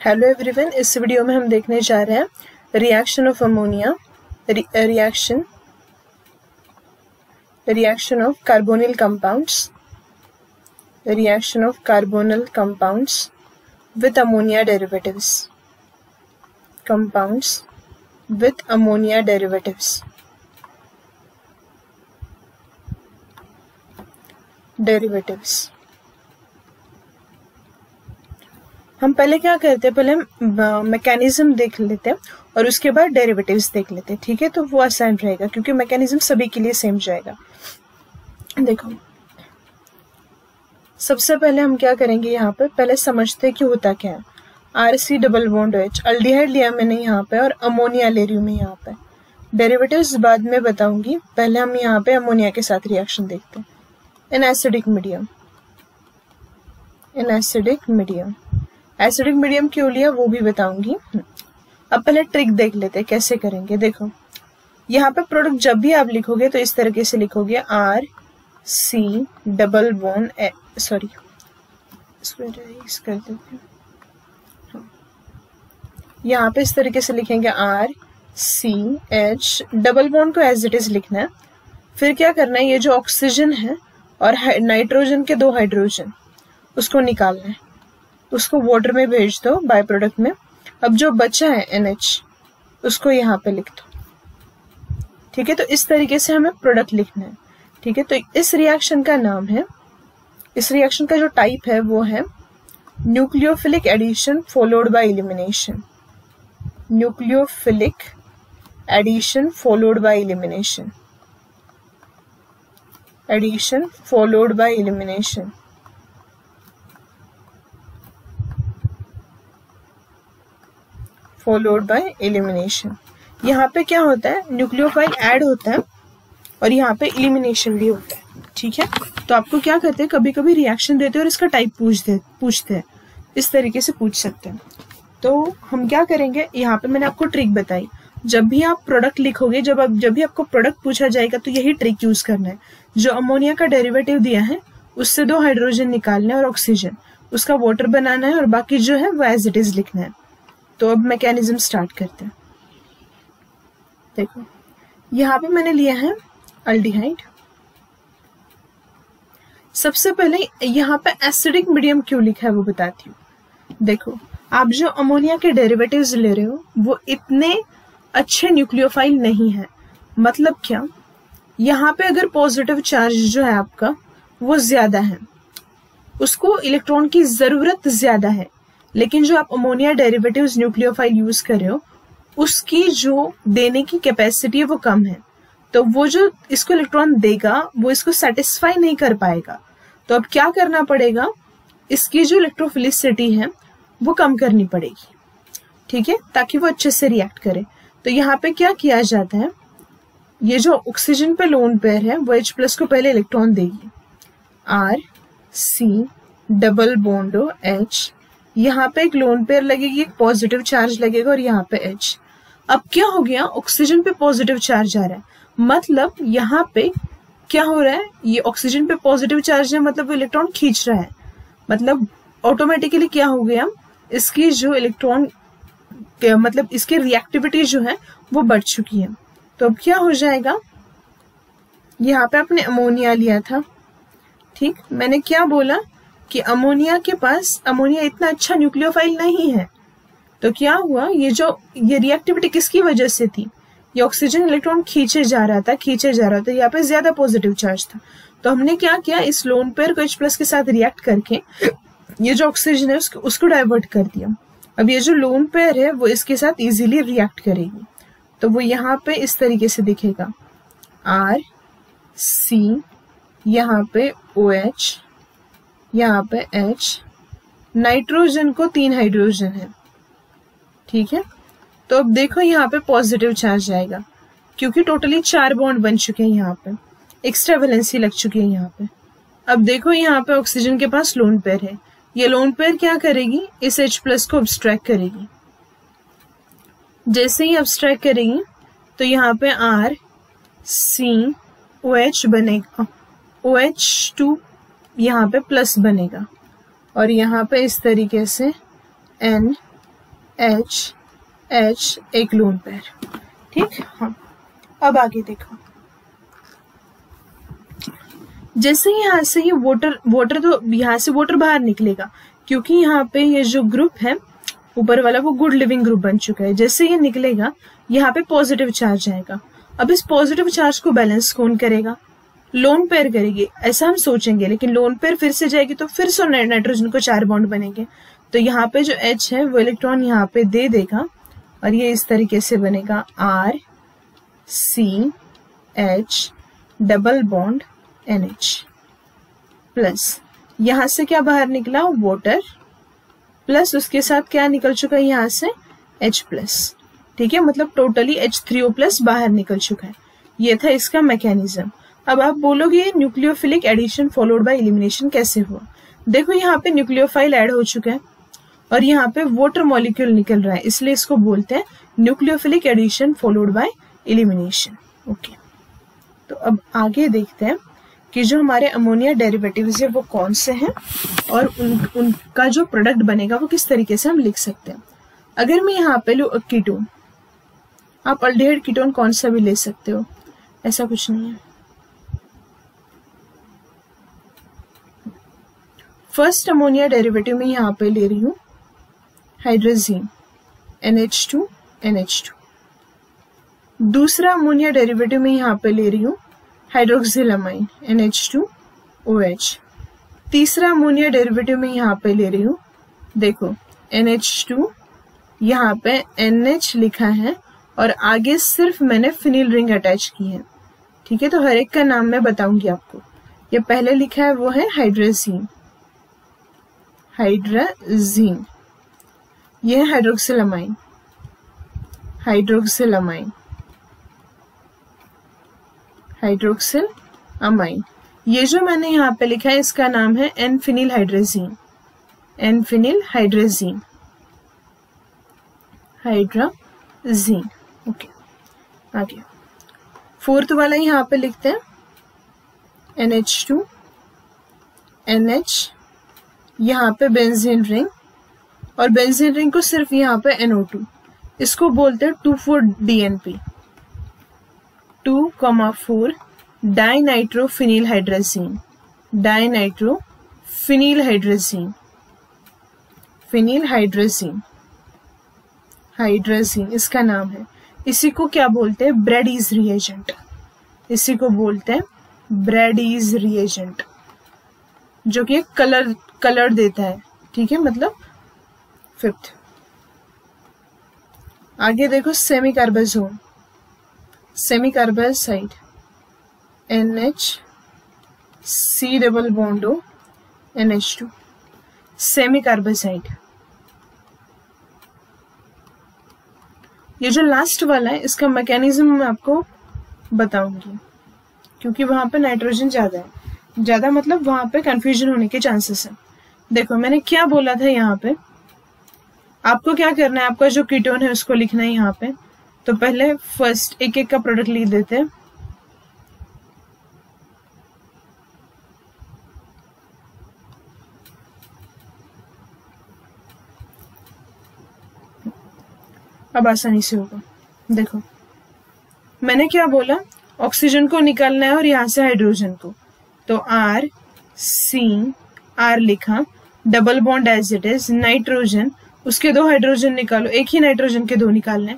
Hello everyone, इस video में हम देखने जा रहे हैं reaction of ammonia, reaction of carbonyl compounds with ammonia derivatives, compounds with ammonia derivatives. हम पहले क्या करते हैं, पहले हम मैकेनिज्म देख लेते हैं और उसके बाद डेरिवेटिव्स देख लेते हैं। ठीक है, तो वो आसान रहेगा क्योंकि मैकेनिज्म सभी के लिए सेम जाएगा। देखो, सबसे पहले हम क्या करेंगे, यहाँ पे पहले समझते हैं कि होता क्या है। RC double bond OH, aldehyde लिया मैंने यहाँ पे और अमोनिया ले रही हूँ मैं यहाँ पे। डेरिवेटिव्स बाद में बताऊंगी, पहले हम यहाँ पे अमोनिया के साथ रिएक्शन देखते हैं। इन एसिडिक मीडियम क्यों लिया वो भी बताऊंगी। अब पहले ट्रिक देख लेते हैं कैसे करेंगे। देखो, यहाँ पे प्रोडक्ट जब भी आप लिखोगे तो इस तरीके से लिखोगे RC डबल बॉन्ड सॉरी कर देते हैं। यहाँ पे इस तरीके से लिखेंगे RCH, डबल बॉन्ड को एज इट इज लिखना है। फिर क्या करना है, ये जो ऑक्सीजन है और नाइट्रोजन के दो हाइड्रोजन, उसको निकालना है, उसको वाटर में भेज दो बाय प्रोडक्ट में। अब जो बचा है NH, उसको यहाँ पे लिख दो। ठीक है, तो इस तरीके से हमें प्रोडक्ट लिखना है। ठीक है, तो इस रिएक्शन का नाम है, इस रिएक्शन का जो टाइप है वो है nucleophilic addition followed by elimination. Nucleophilic addition followed by elimination, addition followed by elimination. Followed by elimination. यहाँ पे क्या होता है, न्यूक्लियोफाइल ऐड होता है और यहाँ पे एलिमिनेशन भी होता है। ठीक है, तो आपको क्या करते हैं, कभी कभी रिएक्शन देते हैं और इसका टाइप पूछते हैं, इस तरीके से पूछ सकते हैं। तो हम क्या करेंगे, यहाँ पे मैंने आपको ट्रिक बताई। जब भी आप प्रोडक्ट लिखोगे, जब भी आपको प्रोडक्ट पूछा जाएगा तो यही ट्रिक यूज करना है। जो अमोनिया का डेरिवेटिव दिया है उससे दो हाइड्रोजन निकालना है और ऑक्सीजन, उसका वाटर बनाना है और बाकी जो है वो एज इट इज लिखना है। तो अब मैकेनिज्म स्टार्ट करते हैं। देखो, यहाँ पे मैंने लिया है अल्डिहाइड। सबसे पहले यहाँ पे एसिडिक मीडियम क्यों लिखा है वो बताती हूँ। देखो, आप जो अमोनिया के डेरिवेटिव्स ले रहे हो वो इतने अच्छे न्यूक्लियोफाइल नहीं है। मतलब क्या, यहाँ पे अगर पॉजिटिव चार्ज जो है आपका वो ज्यादा है, उसको इलेक्ट्रॉन की जरूरत ज्यादा है, लेकिन जो आप अमोनिया डेरिवेटिव्स न्यूक्लियोफाइल यूज कर रहे हो उसकी जो देने की कैपेसिटी है वो कम है। तो वो जो इसको इलेक्ट्रॉन देगा वो इसको सेटिस्फाई नहीं कर पाएगा। तो अब क्या करना पड़ेगा, इसकी जो इलेक्ट्रोफिलिसिटी है वो कम करनी पड़ेगी। ठीक है, ताकि वो अच्छे से रिएक्ट करे। तो यहाँ पे क्या किया जाता है, ये जो ऑक्सीजन पे लोन पेयर है वो H+ को पहले इलेक्ट्रॉन देगी। RC डबल बॉन्ड OH, यहाँ पे एक लोन पेयर लगेगी, एक पॉजिटिव चार्ज लगेगा और यहाँ पे H। अब क्या हो गया, ऑक्सीजन पे पॉजिटिव चार्ज आ रहा है, मतलब यहाँ पे क्या हो रहा है, ये ऑक्सीजन पे पॉजिटिव चार्ज है मतलब वो इलेक्ट्रॉन खींच रहा है। मतलब ऑटोमेटिकली क्या हो गया, इसकी जो इलेक्ट्रॉन मतलब इसकी रिएक्टिविटी जो है वो बढ़ चुकी है। तो अब क्या हो जाएगा, यहाँ पे आपने अमोनिया लिया था। ठीक, मैंने क्या बोला कि अमोनिया के पास, अमोनिया इतना अच्छा न्यूक्लियोफाइल नहीं है। तो क्या हुआ, ये रिएक्टिविटी किसकी वजह से थी, ये ऑक्सीजन इलेक्ट्रॉन खींचे जा रहा था, यहाँ पे ज्यादा पॉजिटिव चार्ज था। तो हमने क्या किया, इस लोन पेयर को H+ के साथ रिएक्ट करके ये जो ऑक्सीजन है उसको डाइवर्ट कर दिया। अब ये जो लोन पेयर है वो इसके साथ इजीली रिएक्ट करेगी। तो वो यहाँ पे इस तरीके से दिखेगा, RC, यहाँ पे OH, यहाँ पे H, नाइट्रोजन को 3 हाइड्रोजन है। ठीक है, तो अब देखो यहाँ पे पॉजिटिव चार्ज आएगा क्योंकि टोटली 4 बॉन्ड बन चुके हैं, यहाँ पे एक्स्ट्रा वैलेंसी लग चुकी है यहाँ पे। अब देखो यहाँ पे ऑक्सीजन के पास लोन पेयर है, ये लोन पेयर क्या करेगी, इस H+ को अब्स्ट्रैक्ट करेगी। जैसे ही अब्स्ट्रैक्ट करेगी तो यहाँ पे RCOH बनेगा, OH2 यहाँ पे प्लस बनेगा और यहाँ पे इस तरीके से H H एक लोन पेयर। ठीक, हाँ। अब आगे देखो, जैसे यहाँ से ये वाटर तो यहाँ से वाटर बाहर निकलेगा, क्योंकि यहाँ पे ये जो ग्रुप है ऊपर वाला वो गुड लिविंग ग्रुप बन चुका है। जैसे ये निकलेगा यहाँ पे पॉजिटिव चार्ज आएगा। अब इस पॉजिटिव चार्ज को बैलेंस कौन करेगा? लोन पेयर करेगी, ऐसा हम सोचेंगे, लेकिन लोन पेयर फिर से जाएगी तो फिर से नाइट्रोजन को 4 बॉन्ड बनेंगे। तो यहाँ पे जो H है वो इलेक्ट्रॉन यहाँ पे दे देगा और ये इस तरीके से बनेगा R C H double bond NH plus यहाँ से क्या बाहर निकला? वाटर प्लस उसके साथ क्या निकल चुका है यहाँ से? H plus. ठीक है, मतलब टोटली H3O प्लस बाहर निकल चुका है। ये था इसका मैकेनिज्म। अब आप बोलोगे ये nucleophilic addition followed by elimination कैसे हुआ? देखो यहाँ पे न्यूक्लियोफाइल ऐड हो चुका है और यहाँ पे वाटर मॉलिक्यूल निकल रहा है, इसलिए इसको बोलते हैं nucleophilic addition followed by elimination. Okay, तो अब आगे देखते हैं कि जो हमारे अमोनिया डेरिवेटिव्स है वो कौन से हैं और उनका जो प्रोडक्ट बनेगा वो किस तरीके से हम लिख सकते हैं। अगर मैं यहाँ पे लूँ कीटोन, आप अल्डिहाइड कीटोन कौन सा भी ले सकते हो, ऐसा कुछ नहीं है। फर्स्ट अमोनिया डेरिवेटिव में यहाँ पे ले रही हूँ हाइड्रोजीन NH2 NH2। दूसरा अमोनिया डेरिवेटिव में यहाँ पे ले रही हूँ हाइड्रोक्सिलामाइन NH2 OH। तीसरा अमोनिया डेरिवेटिव में यहाँ पे ले रही हूँ, देखो NH2, यहाँ पे NH लिखा है और आगे सिर्फ मैंने फिनिल रिंग अटैच की है। ठीक है, तो हर एक का नाम मैं बताऊंगी आपको। ये पहले लिखा है वो है हाइड्रोजीन, हाइड्रोजीन। ये है हाइड्रोक्सिलामाइन, हाइड्रोक्सिलामाइन, हाइड्रोक्सिल अमाइन। ये जो मैंने यहाँ पे लिखा है इसका नाम है N phenyl hydrazine, N phenyl hydrazine, hydrazine. Okay, आगे फोर्थ वाला यहाँ पे लिखते हैं NH2 NH, यहाँ पे बेंजीन रिंग और बेंजीन रिंग को सिर्फ यहाँ पे NO2, इसको बोलते हैं 2,4-DNP, 2,4 dinitrophenyl hydrazine, dinitrophenyl hydrazine, phenyl hydrazine, hydrazine इसका नाम है। इसी को क्या बोलते हैं? ब्रैडीज रिएजेंट, इसी को बोलते हैं ब्रैडीज रिएजेंट, जो कि कलर देता है। ठीक है, मतलब फिफ्थ। आगे देखो semi carbazone, semi carbazide NH double bond O NH2, semi carbazide. ये जो लास्ट वाला है इसका मैकेनिज्म मैं आपको बताऊंगी, क्योंकि वहां पे नाइट्रोजन ज्यादा है, ज्यादा मतलब वहां पे कंफ्यूजन होने के चांसेस है। देखो मैंने क्या बोला था, यहाँ पे आपको क्या करना है, आपका जो कीटोन है उसको लिखना है यहाँ पे। तो पहले फर्स्ट एक एक का प्रोडक्ट लिख देते हैं। अब आसानी से होगा। देखो मैंने क्या बोला, ऑक्सीजन को निकालना है और यहां से हाइड्रोजन को, तो R C R लिखा, double bond as it is, nitrogen, उसके 2 हाइड्रोजन निकालो, एक ही नाइट्रोजन के 2 निकालने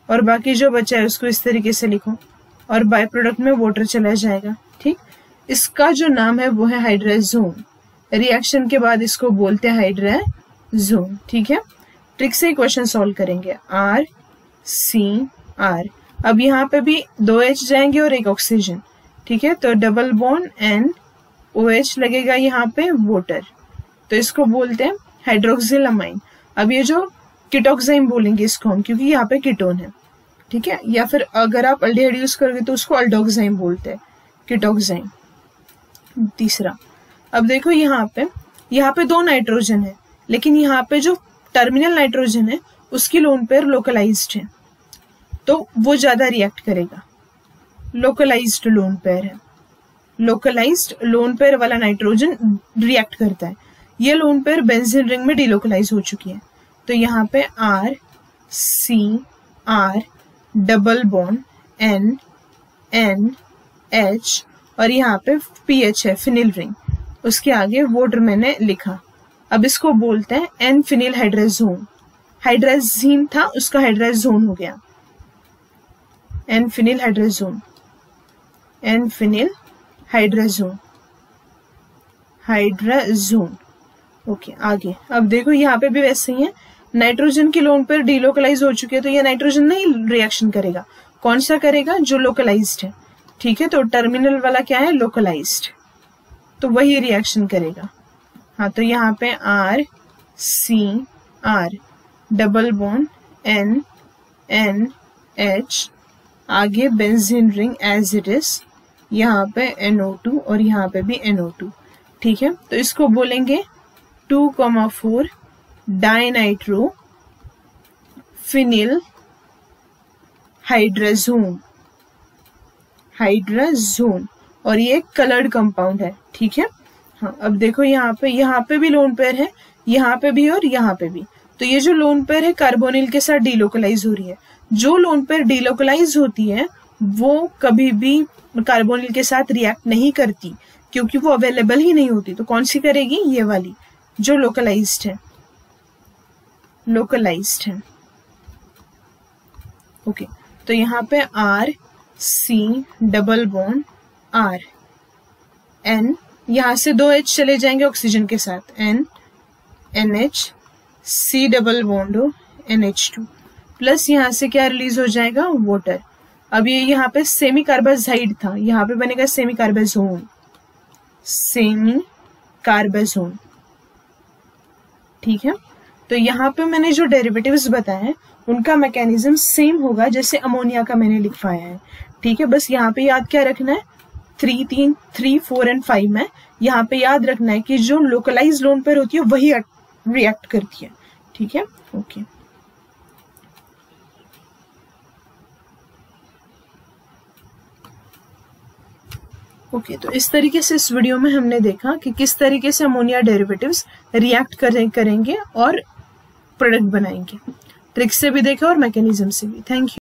और बाकी जो बचा है उसको इस तरीके से लिखो और बाय प्रोडक्ट में वाटर चला जाएगा। ठीक, इसका जो नाम है वो है हाइड्राजोन। रिएक्शन के बाद इसको बोलते हैं हाइड्राजोन। ठीक है, ट्रिक से क्वेश्चन सॉल्व करेंगे। R C R, अब यहाँ पे भी 2 H जाएंगे और एक ऑक्सीजन। ठीक है, तो डबल बॉन्ड N OH लगेगा यहाँ पे वाटर, तो इसको बोलते हैं हाइड्रोक्सिलामाइन। अब ये जो कीटोक्साइम बोलेंगे इसको हम, क्योंकि यहाँ पे कीटोन है। ठीक है, या फिर अगर आप अल्डिहाइड यूज करोगे तो उसको अल्डोक्साइम बोलते हैं, कीटोक्साइम। तीसरा, अब देखो यहाँ पे 2 नाइट्रोजन है, लेकिन यहाँ पे जो टर्मिनल नाइट्रोजन है उसकी लोन पेयर लोकलाइज्ड है, तो वो ज्यादा रिएक्ट करेगा। लोकलाइज्ड लोन पेयर है, लोकलाइज्ड लोन पेयर वाला नाइट्रोजन रिएक्ट करता है। ये लोन पेयर बेंजीन रिंग में डिलोकलाइज हो चुकी है, तो यहाँ पे R CR double bond NH और यहाँ पे PH है, फिनिल रिंग, उसके आगे वाटर मैंने लिखा। अब इसको बोलते हैं एन फिनिल हाइड्राजोन। हाइड्राजीन था, उसका हाइड्राजोन हो गया N phenyl hydrazone, N phenyl hydrazone, hydrazone. Okay, आगे अब देखो यहाँ पे भी वैसे ही है। नाइट्रोजन की लोन पर डीलोकलाइज हो चुकी है, तो ये नाइट्रोजन नहीं रिएक्शन करेगा, कौन सा करेगा, जो लोकलाइज्ड है। ठीक है, तो टर्मिनल वाला क्या है, लोकलाइज्ड, तो वही रिएक्शन करेगा। हाँ, तो यहाँ पे RCR डबल बॉन्ड NH, आगे benzene ring as it is, यहाँ पे NO2 और यहाँ पे भी NO2। ठीक है, तो इसको बोलेंगे 2,4 डाइनाइट्रो फिनिल हाइड्राजोन, हाइड्राजोन, और ये एक कलर्ड कंपाउंड है। ठीक है, हाँ, अब देखो यहाँ पे भी लोन पेयर है, यहाँ पे भी और यहाँ पे भी। तो ये जो लोन पेयर है कार्बोनिल के साथ डीलोकलाइज हो रही है। जो लोन पेयर डीलोकलाइज होती है वो कभी भी कार्बोनिल के साथ रिएक्ट नहीं करती, क्योंकि वो अवेलेबल ही नहीं होती। तो कौन सी करेगी, ये वाली जो लोकलाइज्ड है, लोकलाइज्ड है। ओके, तो यहाँ पे RC double bond R N, यहां से 2 H चले जाएंगे ऑक्सीजन के साथ, NH, C double bond NH2 plus यहाँ से क्या रिलीज हो जाएगा, वाटर। अब ये यहाँ पे सेमी कार्बाजाइड था, यहाँ पे बनेगा सेमी कार्बाजोन, सेमी कार्बाजोन। ठीक है, तो यहाँ पे मैंने जो डेरिवेटिव्स बताए हैं उनका मैकेनिज्म सेम होगा जैसे अमोनिया का मैंने लिखवाया है। ठीक है, बस यहाँ पे याद क्या रखना है, 3, 4 एंड 5 में यहाँ पे याद रखना है कि जो लोकलाइज लोन पेयर होती है वही रिएक्ट करती है। ठीक है, ओके। ओके, तो इस तरीके से इस वीडियो में हमने देखा कि किस तरीके से अमोनिया डेरिवेटिव्स रिएक्ट करेंगे और प्रोडक्ट बनाएंगे। ट्रिक से भी देखा और मैकेनिज्म से भी। Thank you.